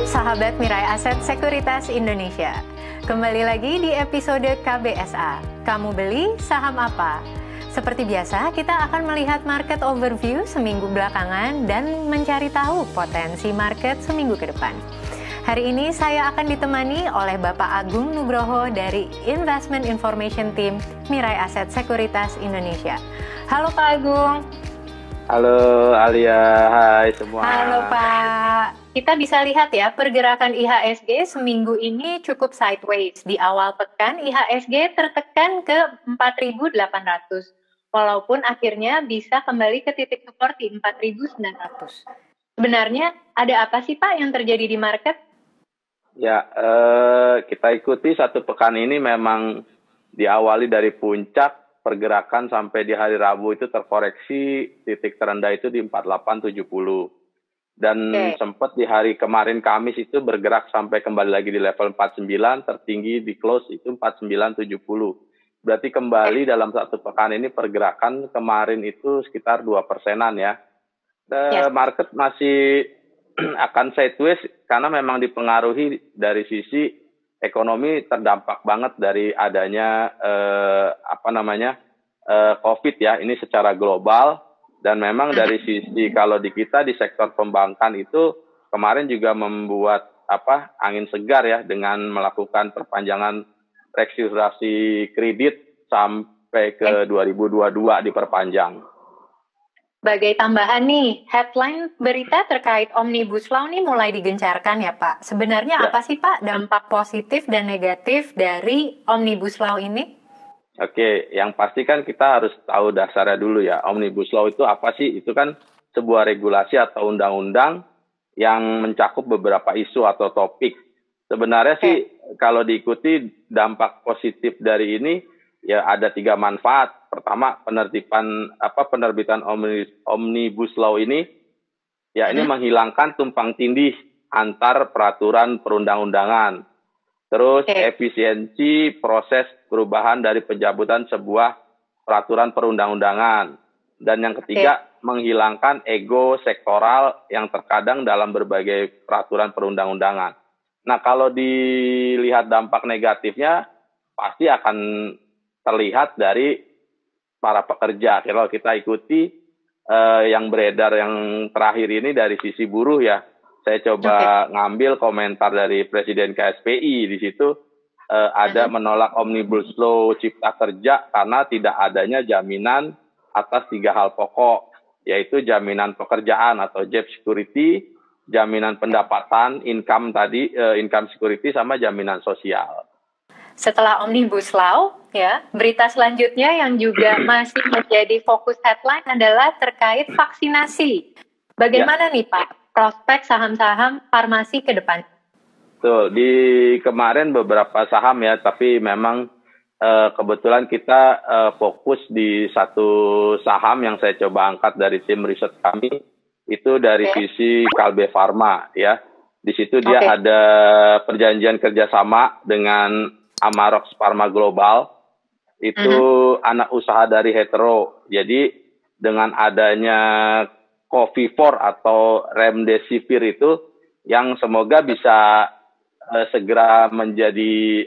sahabat Mirai Aset Sekuritas Indonesia. Kembali lagi di episode KBSA. Kamu beli saham apa? Seperti biasa, kita akan melihat market overview seminggu belakangan dan mencari tahu potensi market seminggu ke depan. Hari ini saya akan ditemani oleh Bapak Agung Nugroho dari Investment Information Team Mirai Aset Sekuritas Indonesia. Halo Pak Agung. Halo Alia, hai semua. Halo Pak. Kita bisa lihat ya, pergerakan IHSG seminggu ini cukup sideways. Di awal pekan, IHSG tertekan ke 4.800. Walaupun akhirnya bisa kembali ke titik support di 4.900. Sebenarnya ada apa sih Pak yang terjadi di market? Ya, kita ikuti satu pekan ini memang diawali dari puncak, pergerakan sampai di hari Rabu itu terkoreksi, titik terendah itu di 4870. Dan sempat di hari kemarin Kamis itu bergerak sampai kembali lagi di level 49, tertinggi di close itu 4970. Berarti kembali dalam satu pekan ini pergerakan kemarin itu sekitar 2%-an ya. Market masih akan sideways karena memang dipengaruhi dari sisi ekonomi terdampak banget dari adanya COVID ya, ini secara global. Dan memang dari sisi kalau di kita di sektor perbankan itu kemarin juga membuat angin segar ya dengan melakukan perpanjangan restrukturisasi kredit sampai ke 2022 diperpanjang. Sebagai tambahan nih, headline berita terkait Omnibus Law ini mulai digencarkan ya Pak. Sebenarnya apa sih Pak dampak positif dan negatif dari Omnibus Law ini? Oke, yang pasti kan kita harus tahu dasarnya dulu ya. Omnibus Law itu apa sih? Itu kan sebuah regulasi atau undang-undang yang mencakup beberapa isu atau topik. Sebenarnya sih kalau diikuti dampak positif dari ini ya ada 3 manfaat. Pertama, penerbitan Omnibus Law ini ya ini menghilangkan tumpang tindih antar peraturan perundang-undangan. Terus efisiensi proses perubahan dari pencabutan sebuah peraturan perundang-undangan. Dan yang ketiga, menghilangkan ego sektoral yang terkadang dalam berbagai peraturan perundang-undangan. Nah, kalau dilihat dampak negatifnya, pasti akan terlihat dari para pekerja. Kalau kita ikuti yang beredar yang terakhir ini dari sisi buruh ya, saya coba ngambil komentar dari Presiden KSPI. Di situ ada menolak Omnibus Law Cipta Kerja karena tidak adanya jaminan atas 3 hal pokok, yaitu jaminan pekerjaan atau job security, jaminan pendapatan, income security, sama jaminan sosial. Setelah Omnibus Law, ya, berita selanjutnya yang juga masih menjadi fokus headline adalah terkait vaksinasi. Bagaimana nih Pak prospek saham-saham farmasi ke depan? Betul, di kemarin beberapa saham ya, tapi memang kebetulan kita fokus di satu saham yang saya coba angkat dari tim riset kami, itu dari sisi Kalbe Pharma ya. Di situ dia ada perjanjian kerjasama dengan Amarox Pharma Global, itu anak usaha dari Hetero. Jadi dengan adanya Covifor atau Remdesivir itu yang semoga bisa segera menjadi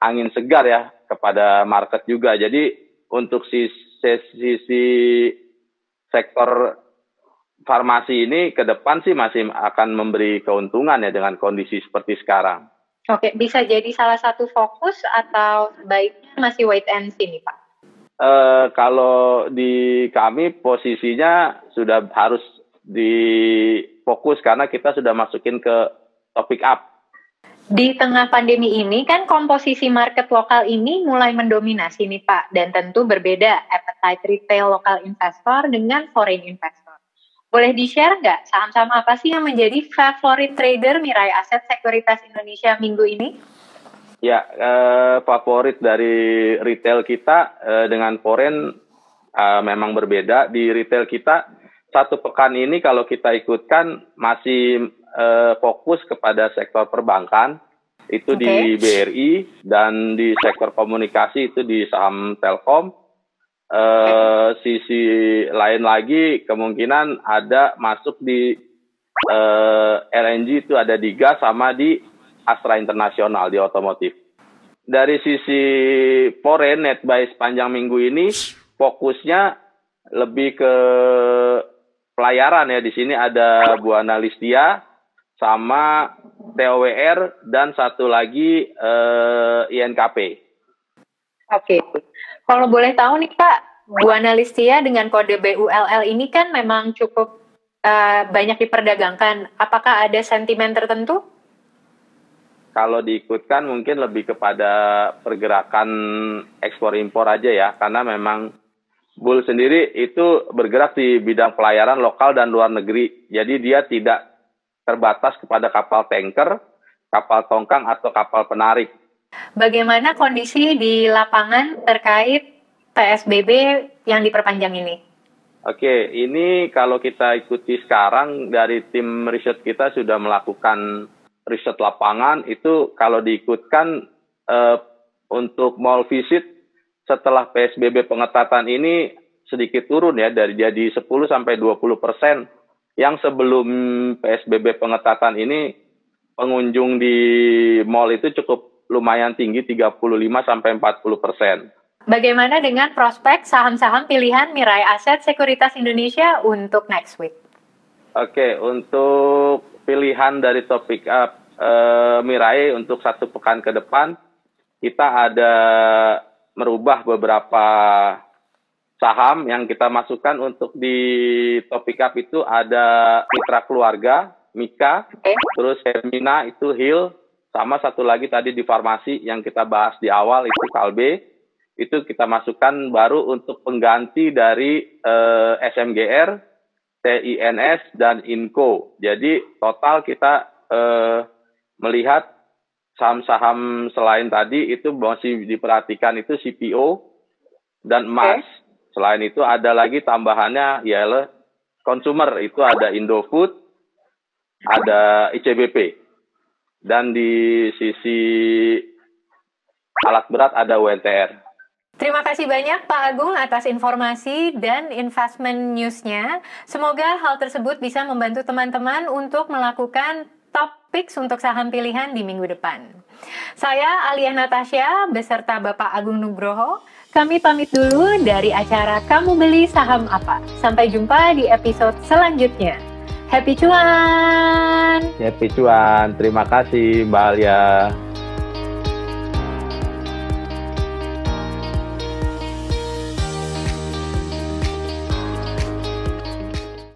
angin segar ya kepada market juga. Jadi untuk sisi sektor farmasi ini ke depan sih masih akan memberi keuntungan ya dengan kondisi seperti sekarang. Oke, bisa jadi salah satu fokus atau sebaiknya masih wait and see nih Pak? Kalau di kami posisinya sudah harus difokus karena kita sudah masukin ke topik up. Di tengah pandemi ini kan komposisi market lokal ini mulai mendominasi nih Pak, dan tentu berbeda appetite retail lokal investor dengan foreign investor. Boleh di-share nggak saham-saham apa sih yang menjadi favorit trader Mirai Aset Sekuritas Indonesia minggu ini? Ya, favorit dari retail kita dengan foreign memang berbeda. Di retail kita, satu pekan ini kalau kita ikutkan masih fokus kepada sektor perbankan, itu di BRI, dan di sektor komunikasi itu di saham Telkom. Sisi lain lagi kemungkinan ada masuk di LNG itu ada di gas sama di Astra Internasional di otomotif. Dari sisi foreign net buy sepanjang minggu ini fokusnya lebih ke pelayaran ya. Di sini ada Buana Listia sama TOWR dan satu lagi INKP. Oke. Kalau boleh tahu nih Pak, Buana Listia dengan kode BULL ini kan memang cukup banyak diperdagangkan. Apakah ada sentimen tertentu? Kalau diikutkan mungkin lebih kepada pergerakan ekspor impor aja ya, karena memang Bull sendiri itu bergerak di bidang pelayaran lokal dan luar negeri. Jadi dia tidak terbatas kepada kapal tanker, kapal tongkang atau kapal penarik. Bagaimana kondisi di lapangan terkait PSBB yang diperpanjang ini? Oke, ini kalau kita ikuti sekarang dari tim riset kita sudah melakukan riset lapangan itu kalau diikutkan untuk mall visit setelah PSBB pengetatan ini sedikit turun ya dari jadi 10 sampai 20%. Yang sebelum PSBB pengetatan ini pengunjung di mall itu cukup lumayan tinggi 35 sampai 40%. Bagaimana dengan prospek saham-saham pilihan Mirai Asset Sekuritas Indonesia untuk next week? Oke, untuk pilihan dari topik Mirai untuk satu pekan ke depan, kita ada merubah beberapa saham yang kita masukkan untuk di topik up itu ada Mitra Keluarga, Mika, terus Hermina itu Hill, sama satu lagi tadi di farmasi yang kita bahas di awal itu Kalbe, itu kita masukkan baru untuk pengganti dari SMGR, TINS, dan Inco. Jadi total kita melihat saham-saham selain tadi itu masih diperhatikan itu CPO dan emas. Selain itu ada lagi tambahannya ialah consumer, itu ada Indofood, ada ICBP. Dan di sisi alat berat ada UNTR. Terima kasih banyak Pak Agung atas informasi dan investment news-nya. Semoga hal tersebut bisa membantu teman-teman untuk melakukan top picks untuk saham pilihan di minggu depan. Saya Alia Natasha beserta Bapak Agung Nugroho. Kami pamit dulu dari acara Kamu Beli Saham Apa. Sampai jumpa di episode selanjutnya. Happy cuan! Happy cuan, terima kasih Mbak Alia.